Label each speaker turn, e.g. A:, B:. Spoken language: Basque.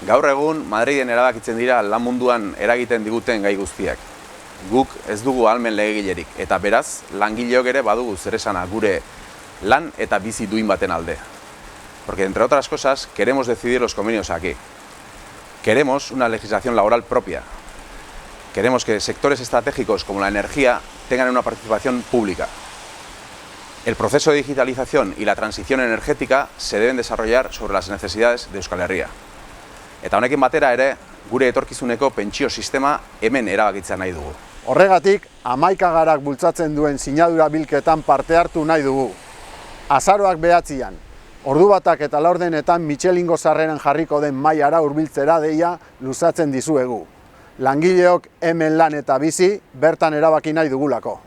A: Gaur egun, Madriden erabakitzen dira lan munduan eragiten diguten gai guztiak. Guk ez dugu ahalmen legegilerik, eta beraz, langileok ere badugu zeresana gure lan eta bizi duin baten alde. Porque, entre otras cosas, queremos decidir los convenios aquí. Queremos una legislación laboral propia. Queremos que sectores estratégicos como la energía tengan una participación pública. El proceso de digitalización y la transición energética se deben desarrollar sobre las necesidades de Euskal Herria. Eta honekin batera ere, gure etorkizuneko pentsio sistema hemen erabakitzea nahi dugu.
B: Horregatik, 11 garak bultzatzen duen sinadura bilketan parte hartu nahi dugu. Azaroak 9an, ordu batak eta laurdenetan Michelingo sarreran jarriko den mailara hurbiltzera deia luzatzen dizuegu. Langileok hemen lan eta bizi, bertan erabaki nahi dugulako.